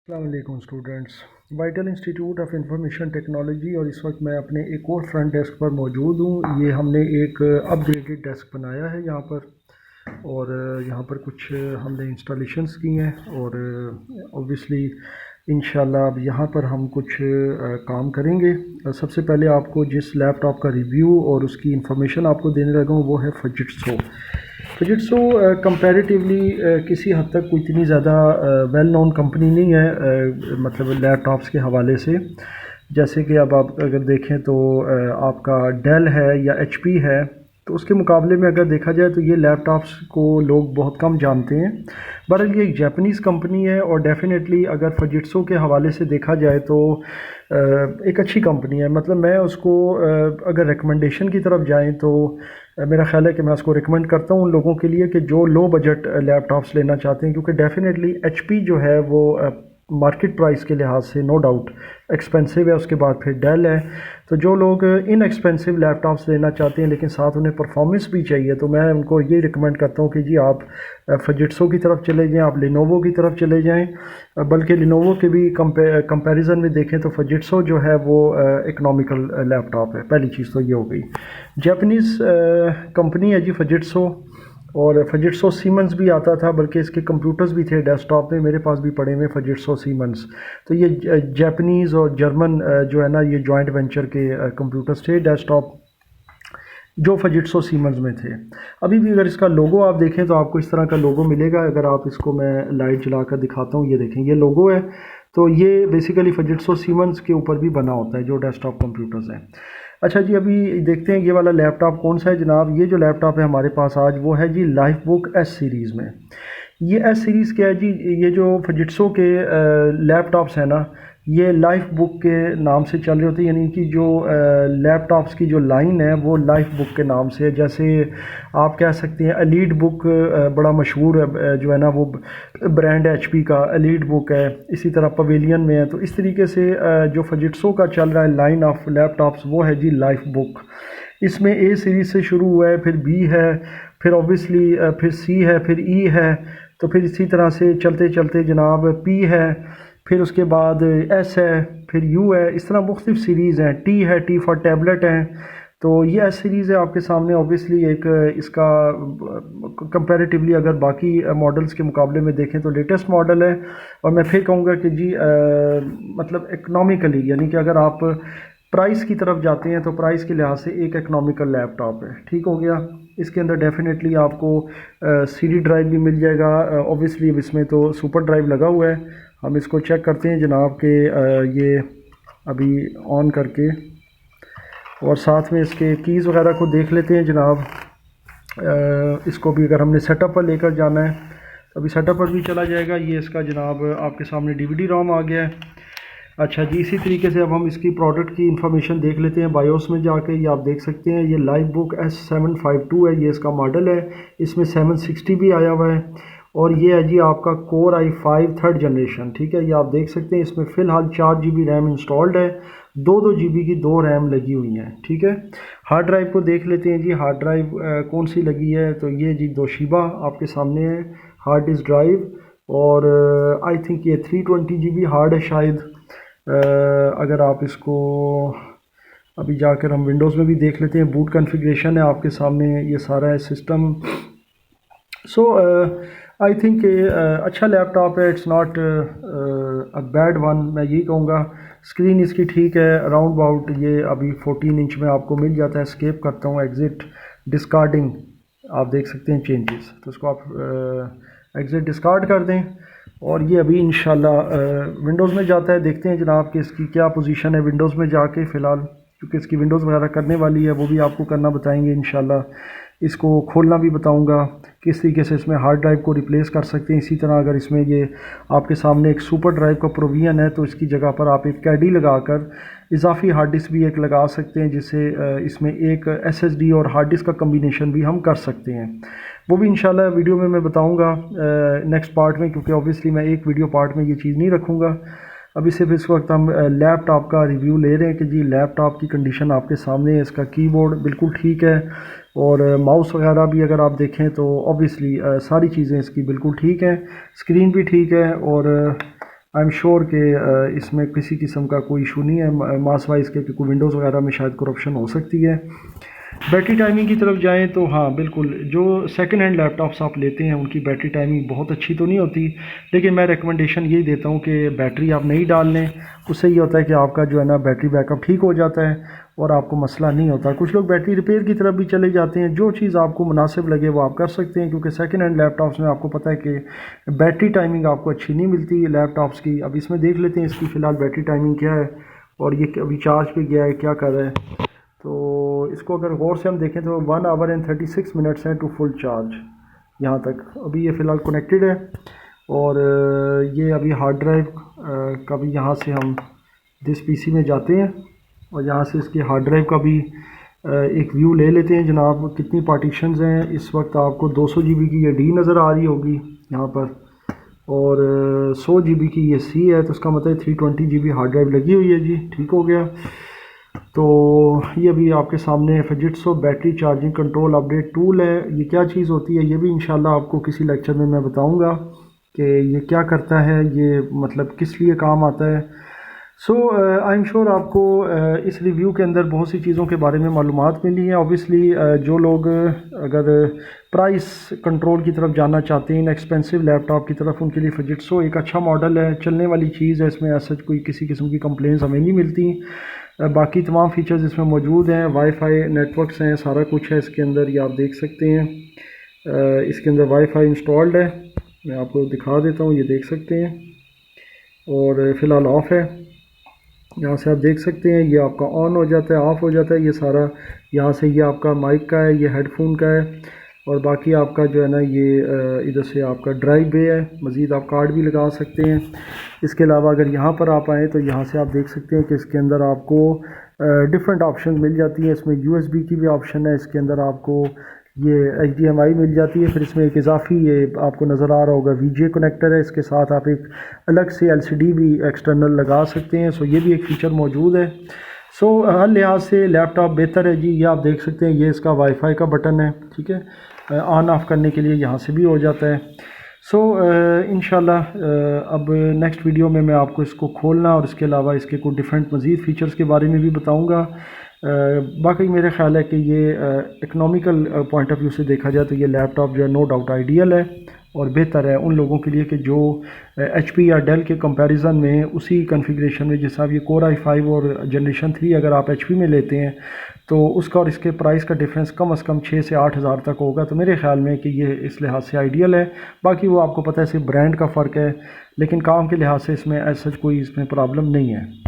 السلام علیکم students, vital institute of information technology, اور اس وقت میں اپنے ایک اور فرنٹ ڈیسک پر موجود ہوں۔ یہ ہم نے ایک اپ گریڈڈ ڈیسک بنایا ہے یہاں پر، اور یہاں پر کچھ ہم نے انسٹالیشنس کی ہیں، اور اوبویسلی انشاءاللہ اب یہاں پر ہم کچھ کام کریں گے۔ سب سے پہلے آپ کو جس لیپ ٹاپ کا ریویو اور اس کی انفارمیشن آپ کو دینے لگا ہوں وہ ہے فجٹسو۔ فجٹسو کمپیریٹیولی کسی حد تک کوئی اتنی زیادہ ویل نون کمپنی نہیں ہے، مطلب لیپ ٹاپس کے حوالے سے۔ جیسے کہ اب آپ اگر دیکھیں تو آپ کا ڈیل ہے یا ایچ پی ہے، تو اس کے مقابلے میں اگر دیکھا جائے تو یہ لیپ ٹاپس کو لوگ بہت کم جانتے ہیں۔ بہرحال یہ ایک جاپنیز کمپنی ہے، اور ڈیفینیٹلی اگر فجٹسو کے حوالے سے دیکھا جائے تو ایک اچھی کمپنی ہے۔ مطلب میں اس کو اگر ریکمنڈیشن کی طرف جائیں تو میرا خیال ہے کہ میں اس کو ریکمینڈ کرتا ہوں ان لوگوں کے لیے کہ جو لو بجٹ لیپ ٹاپس لینا چاہتے ہیں، کیونکہ ڈیفینیٹلی ایچ پی جو ہے وہ مارکیٹ پرائس کے لحاظ سے نو ڈاؤٹ ایکسپینسو ہے، اس کے بعد پھر ڈیل ہے۔ تو جو لوگ ان ایکسپینسو لیپ ٹاپس لینا چاہتے ہیں لیکن ساتھ انہیں پرفارمنس بھی چاہیے، تو میں ان کو یہ ریکمینڈ کرتا ہوں کہ جی آپ فجٹسو کی طرف چلے جائیں، آپ لینووو کی طرف چلے جائیں۔ بلکہ لینووو کے بھی کمپیریزن میں دیکھیں تو فجٹسو جو ہے وہ اکنامیکل لیپ ٹاپ ہے۔ پہلی چیز تو یہ ہو گئی۔ جاپنیز کمپنی ہے جی فجٹسو، اور فجٹسو سیمنز بھی آتا تھا، بلکہ اس کے کمپیوٹرز بھی تھے ڈیسک ٹاپ میں، میرے پاس بھی پڑے ہوئے فجٹسو سیمنز۔ تو یہ جاپنیز اور جرمن جو ہے نا، یہ جوائنٹ وینچر کے کمپیوٹرز تھے ڈیسک ٹاپ جو فجٹسو سیمنز میں تھے۔ ابھی بھی اگر اس کا لوگو آپ دیکھیں تو آپ کو اس طرح کا لوگو ملے گا۔ اگر آپ اس کو میں لائٹ جلا کر دکھاتا ہوں، یہ دیکھیں یہ لوگو ہے۔ تو یہ بیسیکلی فجٹسو سیمنز کے اوپر بھی بنا ہوتا ہے جو ڈیسک ٹاپ کمپیوٹرز ہیں۔ اچھا جی، ابھی دیکھتے ہیں یہ والا لیپ ٹاپ کون سا ہے جناب۔ یہ جو لیپ ٹاپ ہے ہمارے پاس آج، وہ ہے جی لائف بک ایس سیریز میں۔ یہ ایس سیریز کیا ہے جی؟ یہ جو فجٹسو کے لیپ ٹاپس ہیں نا، یہ لائف بک کے نام سے چل رہے ہوتے ہیں، یعنی کہ جو لیپ ٹاپس کی جو لائن ہے وہ لائف بک کے نام سے ہے۔ جیسے آپ کہہ سکتے ہیں ایلیٹ بک بڑا مشہور ہے جو ہے نا، وہ برانڈ ایچ پی کا ایلیٹ بک ہے، اسی طرح پویلین میں ہے۔ تو اس طریقے سے جو فجٹسو کا چل رہا ہے لائن آف لیپ ٹاپس، وہ ہے جی لائف بک۔ اس میں اے سیریز سے شروع ہوا ہے، پھر بی ہے، پھر اوبویسلی پھر سی ہے، پھر ای ہے، تو پھر اسی طرح سے چلتے چلتے جناب پی ہے، پھر اس کے بعد ایس ہے، پھر یو ہے۔ اس طرح مختلف سیریز ہیں، ٹی ہے، ٹی فار ٹیبلٹ ہیں۔ تو یہ ایس سیریز ہے آپ کے سامنے۔ اوبویسلی ایک اس کا کمپیریٹیولی اگر باقی ماڈلز کے مقابلے میں دیکھیں تو لیٹسٹ ماڈل ہے، اور میں پھر کہوں گا کہ جی مطلب اکنامیکلی، یعنی کہ اگر آپ پرائس کی طرف جاتے ہیں تو پرائس کے لحاظ سے ایک اکنامیکل لیپ ٹاپ ہے۔ ٹھیک ہو گیا۔ اس کے اندر ڈیفینیٹلی آپ کو سی ڈی ڈرائیو بھی مل جائے گا۔ اوبویسلی اب اس میں تو سپر ڈرائیو لگا ہوا ہے۔ ہم اس کو چیک کرتے ہیں جناب کہ یہ ابھی آن کر کے، اور ساتھ میں اس کے کیز وغیرہ کو دیکھ لیتے ہیں جناب۔ اس کو بھی اگر ہم نے سیٹ اپ پر لے کر جانا ہے تو ابھی سیٹ اپ پر بھی چلا جائے گا۔ یہ اس کا جناب آپ کے سامنے ڈی وی ڈی روم آ گیا ہے۔ اچھا جی، اسی طریقے سے اب ہم اس کی پروڈکٹ کی انفارمیشن دیکھ لیتے ہیں بایوس میں جا کے۔ یہ آپ دیکھ سکتے ہیں، یہ لائف بک S752 ہے، یہ اس کا ماڈل ہے۔ اس میں 760 بھی آیا ہوا ہے، اور یہ ہے جی آپ کا کور i5 تھرڈ جنریشن۔ ٹھیک ہے، یہ آپ دیکھ سکتے ہیں۔ اس میں فی الحال 4 GB ریم انسٹالڈ ہے، 2 GB کی 2 ریم لگی ہوئی ہیں۔ ٹھیک ہے، ہارڈ ڈرائیو کو دیکھ لیتے ہیں جی۔ ہارڈ ڈرائیو کون سی لگی ہے؟ تو یہ جی توشیبا آپ کے سامنے ہے ہارڈ ڈسک ڈرائیو، اور آئی تھنک یہ 320 GB ہارڈ ہے شاید۔ اگر آپ اس کو ابھی جا کر ہم ونڈوز میں بھی دیکھ لیتے ہیں، بوٹ کنفیگریشن ہے آپ کے سامنے، یہ سارا ہے سسٹم۔ سو آئی تھنک اچھا لیپ ٹاپ ہے، it's not a bad one, میں یہی کہوں گا۔ اسکرین اس کی ٹھیک ہے، اراؤنڈ اباؤٹ یہ ابھی 14 انچ میں آپ کو مل جاتا ہے۔ اسکیپ کرتا ہوں، ایگزٹ ڈسکارڈنگ، آپ دیکھ سکتے ہیں چینجز، تو اس کو آپ ایگزٹ ڈسکارڈ کر دیں، اور یہ ابھی انشاءاللہ ونڈوز میں جاتا ہے۔ دیکھتے ہیں جناب کہ اس کی کیا پوزیشن ہے ونڈوز میں جا کے۔ فی الحال کیونکہ اس کی ونڈوز وغیرہ کرنے والی ہے، وہ بھی آپ کو کرنا بتائیں گے انشاءاللہ۔ اس کو کھولنا بھی بتاؤں گا کس طریقے سے اس میں ہارڈ ڈرائیو کو ریپلیس کر سکتے ہیں۔ اسی طرح اگر اس میں یہ آپ کے سامنے ایک سپر ڈرائیو کا پروویژن ہے تو اس کی جگہ پر آپ ایک کیڈی لگا کر اضافی ہارڈ ڈسک بھی ایک لگا سکتے ہیں، جس سے اس میں ایک ایس ایس ڈی اور ہارڈ ڈسک کا کمبینیشن بھی ہم کر سکتے ہیں۔ وہ بھی انشاءاللہ ویڈیو میں بتاؤں گا نیکسٹ پارٹ میں، کیونکہ اوبویسلی میں ایک ویڈیو پارٹ میں یہ چیز نہیں رکھوں گا۔ ابھی صرف اس وقت ہم لیپ ٹاپ کا ریویو لے رہے ہیں کہ جی لیپ ٹاپ کی کنڈیشن آپ کے سامنے ہے۔ اس کا کی بورڈ بالکل ٹھیک ہے، اور ماؤس وغیرہ بھی اگر آپ دیکھیں تو اوبویسلی ساری چیزیں اس کی بالکل ٹھیک ہیں۔ اسکرین بھی ٹھیک ہے، اور آئی ایم شیور کہ اس میں کسی قسم کا کوئی ایشو نہیں ہے ماس وائز کے کہ کوئی ونڈوز وغیرہ میں شاید کرپشن ہو سکتی ہے۔ بیٹری ٹائمنگ کی طرف جائیں تو ہاں بالکل، جو سیکنڈ ہینڈ لیپ ٹاپس آپ لیتے ہیں ان کی بیٹری ٹائمنگ بہت اچھی تو نہیں ہوتی، لیکن میں ریکمنڈیشن یہی دیتا ہوں کہ بیٹری آپ نہیں ڈال لیں، اس سے یہ ہوتا ہے کہ آپ کا جو ہے نا بیٹری بیک اپ ٹھیک ہو جاتا ہے اور آپ کو مسئلہ نہیں ہوتا۔ کچھ لوگ بیٹری ریپیئر کی طرف بھی چلے جاتے ہیں، جو چیز آپ کو مناسب لگے وہ آپ کر سکتے ہیں، کیونکہ سیکنڈ ہینڈ لیپ ٹاپس میں آپ کو پتہ ہے کہ بیٹری ٹائمنگ آپ کو اچھی نہیں ملتی لیپ ٹاپس کی۔ اب اس میں دیکھ لیتے ہیں اس کی فی الحال بیٹری ٹائمنگ کیا ہے، اور یہ ابھی چارج پہ گیا ہے کیا کر رہا ہے۔ تو اس کو اگر غور سے ہم دیکھیں تو 1 hour and 36 minutes ہیں ٹو فل چارج یہاں تک۔ ابھی یہ فی الحال کنیکٹڈ ہے، اور یہ ابھی ہارڈ ڈرائیو کا بھی یہاں سے ہم جس پی سی میں جاتے ہیں اور یہاں سے اس کی ہارڈ ڈرائیو کا بھی ایک ویو لے لیتے ہیں جناب۔ کتنی پارٹیشنز ہیں اس وقت؟ آپ کو 200 جی بی کی یہ ڈی نظر آ رہی ہوگی یہاں پر، اور 100 جی بی کی یہ سی ہے، تو اس کا مطلب 320 جی بی ہارڈ ڈرائیو لگی ہوئی ہے جی، ٹھیک ہو گیا۔ تو یہ ابھی آپ کے سامنے Fujitsu battery charging control update tool ہے۔ یہ کیا چیز ہوتی ہے یہ بھی انشاءاللہ آپ کو کسی لیکچر میں بتاؤں گا کہ یہ کیا کرتا ہے، یہ مطلب کس لیے کام آتا ہے۔ سو آئی ایم شیور آپ کو اس ریویو کے اندر بہت سی چیزوں کے بارے میں معلومات ملی ہیں۔ اوبیسلی جو لوگ اگر پرائس کنٹرول کی طرف جانا چاہتے ہیں ایکسپینسو لیپ ٹاپ کی طرف، ان کے لیے فجٹسو ایک اچھا ماڈل ہے، چلنے والی چیز ہے، اس میں ایسا کوئی کسی قسم کی کمپلینس ہمیں نہیں ملتی۔ باقی تمام فیچرز اس میں موجود ہیں، وائی فائی نیٹ ورکس ہیں، سارا کچھ ہے اس کے اندر، یہ آپ دیکھ سکتے ہیں۔ اس کے اندر وائی فائی انسٹالڈ ہے، میں آپ کو دکھا دیتا ہوں، یہ دیکھ سکتے ہیں، اور فی الحال آف ہے۔ یہاں سے آپ دیکھ سکتے ہیں یہ آپ کا آن ہو جاتا ہے، آف ہو جاتا ہے، یہ سارا یہاں سے یہ آپ کا مائک کا ہے، یہ ہیڈ فون کا ہے، اور باقی آپ کا جو ہے نا یہ ادھر سے آپ کا ڈرائیو بے ہے، مزید آپ کارڈ بھی لگا سکتے ہیں۔ اس کے علاوہ اگر یہاں پر آپ آئیں تو یہاں سے آپ دیکھ سکتے ہیں کہ اس کے اندر آپ کو ڈفرینٹ آپشن مل جاتی ہیں۔ اس میں یو ایس بی کی بھی آپشن ہے، اس کے اندر آپ کو یہ ایچ ڈی ایم آئی مل جاتی ہے، پھر اس میں ایک اضافی یہ آپ کو نظر آ رہا ہوگا وی جے کنیکٹر ہے، اس کے ساتھ آپ ایک الگ سے ایل سی ڈی بھی ایکسٹرنل لگا سکتے ہیں۔ سو یہ بھی ایک فیچر موجود ہے۔ سو ہر لحاظ سے لیپ ٹاپ بہتر ہے جی۔ یہ آپ دیکھ سکتے ہیں، یہ اس کا وائی فائی کا بٹن ہے، ٹھیک ہے، آن آف کرنے کے لیے یہاں سے بھی ہو جاتا ہے۔ سو انشاءاللہ اب نیکسٹ ویڈیو میں آپ کو اس کو کھولنا اور اس کے علاوہ اس کے کچھ ڈفرینٹ مزید فیچرز کے بارے میں بھی بتاؤں گا۔ باقی میرے خیال ہے کہ یہ اکنامیکل پوائنٹ آف ویو سے دیکھا جائے تو یہ لیپ ٹاپ جو ہے نو ڈاؤٹ آئیڈیل ہے اور بہتر ہے ان لوگوں کے لیے کہ جو ایچ پی یا ڈیل کے کمپیریزن میں اسی کنفیگریشن میں، جیسا یہ کور آئی 5 اور جنریشن 3 اگر آپ ایچ پی میں لیتے ہیں تو اس کا اور اس کے پرائس کا ڈفرینس کم از کم 6 سے 8 ہزار تک ہوگا، تو میرے خیال میں کہ یہ اس لحاظ سے آئیڈیل ہے۔ باقی وہ آپ کو پتہ ہے صرف برانڈ کا فرق ہے، لیکن کام کے لحاظ سے اس میں ایسا کوئی اس میں پرابلم نہیں ہے۔